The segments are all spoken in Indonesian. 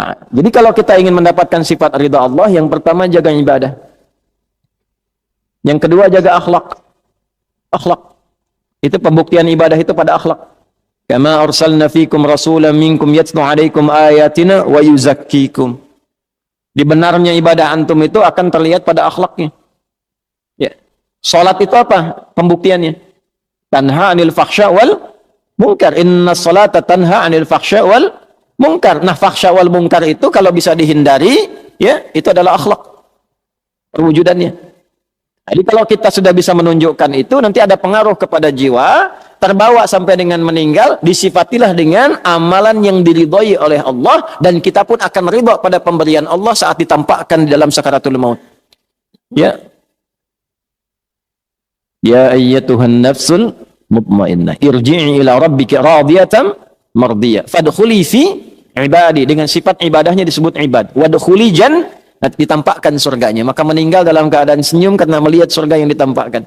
Nah, jadi kalau kita ingin mendapatkan sifat ridha Allah, yang pertama jaga ibadah. Yang kedua jaga akhlak. Akhlak. Itu pembuktian ibadah itu pada akhlak. Kama arsalna fikum rasulan minkum yatlu alaikum ayatina wa yuzakkikum. Dibenarnya ibadah antum itu akan terlihat pada akhlaknya. Ya. Salat itu apa? Pembuktiannya. Tanha 'anil fahsya wal munkar. Inna salata tanha 'anil fahsya wal munkar. Nah, fahsya wal munkar itu kalau bisa dihindari, ya, itu adalah akhlak perwujudannya. Jadi kalau kita sudah bisa menunjukkan itu, nanti ada pengaruh kepada jiwa, terbawa sampai dengan meninggal, disifatilah dengan amalan yang diridhoi oleh Allah, dan kita pun akan ridha pada pemberian Allah saat ditampakkan di dalam sakaratul maut. Ya. Ya ayyatuhan nafsul mutmainnah, irji'i ila rabbika radiyatan mardiyah. Fadkhuli fi ibadi, dengan sifat ibadahnya disebut ibad. Wadkhuli ditampakkan surganya, maka meninggal dalam keadaan senyum karena melihat surga yang ditampakkan.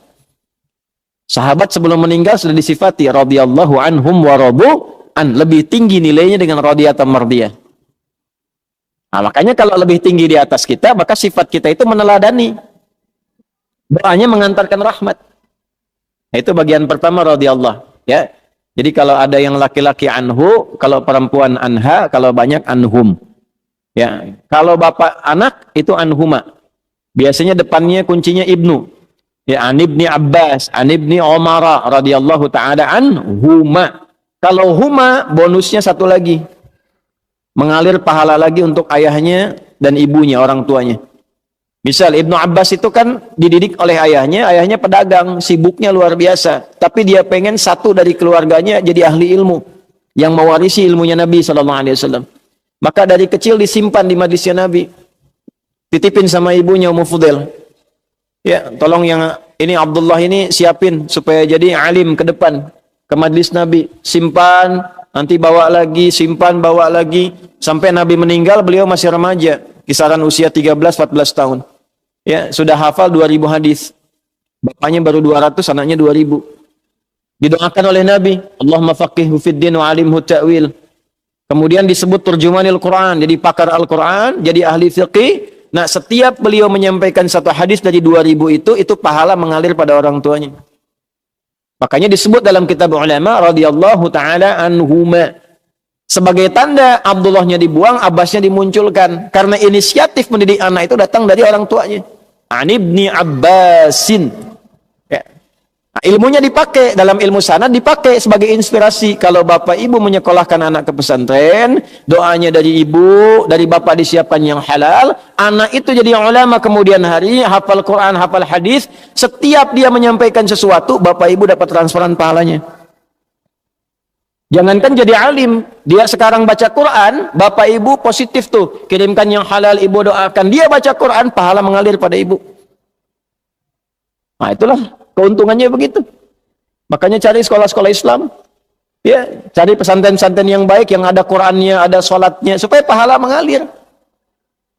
Sahabat sebelum meninggal sudah disifati radhiyallahu anhum wa radu an, lebih tinggi nilainya dengan radiyatan mardiyah. Nah, makanya kalau lebih tinggi di atas kita, maka sifat kita itu meneladani. Doanya mengantarkan rahmat. Nah, itu bagian pertama radhiyallahu, ya. Jadi kalau ada yang laki-laki anhu, kalau perempuan anha, kalau banyak anhum. Ya, kalau bapak anak itu anhuma. Biasanya depannya kuncinya ibnu. Ya, an ibni Abbas, an ibni Umar radhiyallahu taala anhuma. Kalau huma bonusnya satu lagi. Mengalir pahala lagi untuk ayahnya dan ibunya, orang tuanya. Misal Ibnu Abbas itu kan dididik oleh ayahnya pedagang, sibuknya luar biasa. Tapi dia pengen satu dari keluarganya jadi ahli ilmu, yang mewarisi ilmunya Nabi SAW. Maka dari kecil disimpan di majlisnya Nabi. Titipin sama ibunya Ummu Fudail. Ya, tolong yang ini Abdullah ini siapin supaya jadi alim ke depan, ke majlis Nabi. Simpan, nanti bawa lagi, simpan, bawa lagi. Sampai Nabi meninggal, beliau masih remaja. Kisaran usia 13-14 tahun. Ya, sudah hafal 2000 hadis. Bapaknya baru 200, anaknya 2000. Didoakan oleh Nabi, Allahumma faqihhu fid din wa alimhu ta'wil. Kemudian disebut turjumanil Quran, jadi pakar Al-Quran, jadi ahli fiqih. Nah, setiap beliau menyampaikan satu hadis dari 2000 itu pahala mengalir pada orang tuanya. Makanya disebut dalam kitab ulama radhiyallahu taala anhuma. Sebagai tanda Abdullahnya dibuang, Abbasnya dimunculkan. Karena inisiatif mendidik anak itu datang dari orang tuanya. An ibni Abbasin. Ya. Nah, ilmunya dipakai, dalam ilmu sanad dipakai sebagai inspirasi. Kalau bapak ibu menyekolahkan anak ke pesantren, doanya dari ibu, dari bapak disiapkan yang halal, anak itu jadi ulama kemudian hari, hafal Quran, hafal hadis. Setiap dia menyampaikan sesuatu, bapak ibu dapat transferan pahalanya. Jangankan jadi alim, dia sekarang baca Quran, bapak ibu positif tuh, kirimkan yang halal, ibu doakan, dia baca Quran, pahala mengalir pada ibu. Nah, itulah keuntungannya begitu. Makanya cari sekolah-sekolah Islam, ya, cari pesantren-pesantren yang baik, yang ada Qurannya, ada sholatnya, supaya pahala mengalir.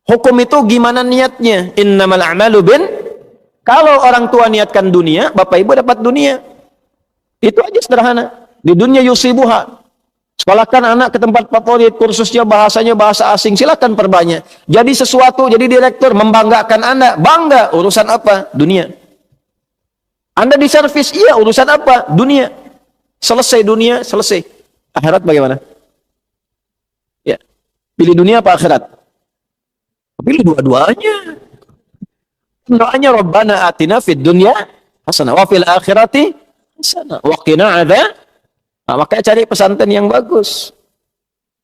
Hukum itu gimana niatnya? Innamal a'malu kalau orang tua niatkan dunia, bapak ibu dapat dunia. Itu aja sederhana. Di dunia yusibuha. Sekolahkan anak ke tempat favorit, kursusnya bahasanya bahasa asing, silakan perbanyak. Jadi sesuatu, jadi direktur, membanggakan Anda. Bangga, urusan apa? Dunia. Anda di servis, iya, urusan apa? Dunia. Selesai dunia, selesai. Akhirat bagaimana? Ya. Pilih dunia apa akhirat? Pilih dua-duanya. Doanya Rabbana atina fid dunya hasanah wa fil akhirati hasanah wa qina adzab. Nah, makanya cari pesantren yang bagus.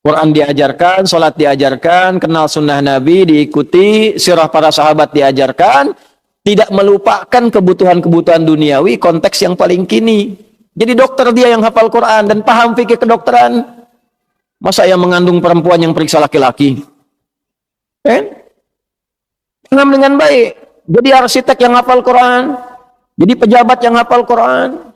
Quran diajarkan, sholat diajarkan, kenal sunnah Nabi diikuti, sirah para sahabat diajarkan, tidak melupakan kebutuhan-kebutuhan duniawi, konteks yang paling kini. Jadi dokter dia yang hafal Quran dan paham fikih kedokteran. Masa yang mengandung perempuan yang periksa laki-laki? Paham dengan baik. Jadi arsitek yang hafal Quran, jadi pejabat yang hafal Quran.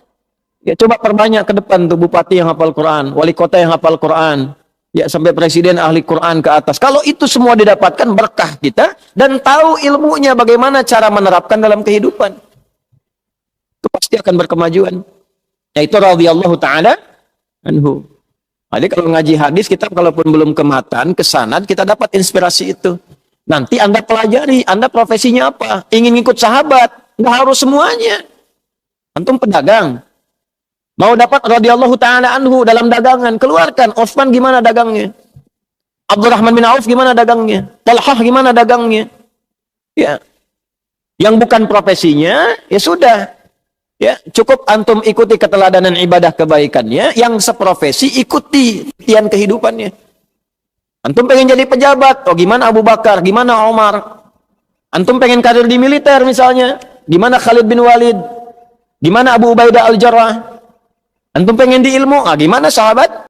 Ya, coba perbanyak ke depan tuh bupati yang hafal Quran, wali kota yang hafal Quran, ya sampai presiden ahli Quran ke atas. Kalau itu semua didapatkan berkah kita dan tahu ilmunya bagaimana cara menerapkan dalam kehidupan, itu pasti akan berkemajuan. Yaitu radhiyallahu taala anhu. Jadi kalau ngaji hadis, kita kalaupun belum ke matan, ke sanad, kita dapat inspirasi itu. Nanti Anda pelajari, Anda profesinya apa? Ingin ikut sahabat, nggak harus semuanya. Antum pedagang, mau dapat radhiyallahu ta'ala anhu dalam dagangan, keluarkan. Utsman gimana dagangnya? Abdurrahman bin Auf gimana dagangnya? Talhah gimana dagangnya? Ya, yang bukan profesinya, ya sudah. Ya, cukup antum ikuti keteladanan ibadah kebaikannya, yang seprofesi ikuti tian kehidupannya. Antum pengen jadi pejabat, oh gimana Abu Bakar, gimana Omar? Antum pengen karir di militer misalnya, gimana Khalid bin Walid? Gimana Abu Ubaidah al-Jarrah? Antum pengen di ilmu, gimana sahabat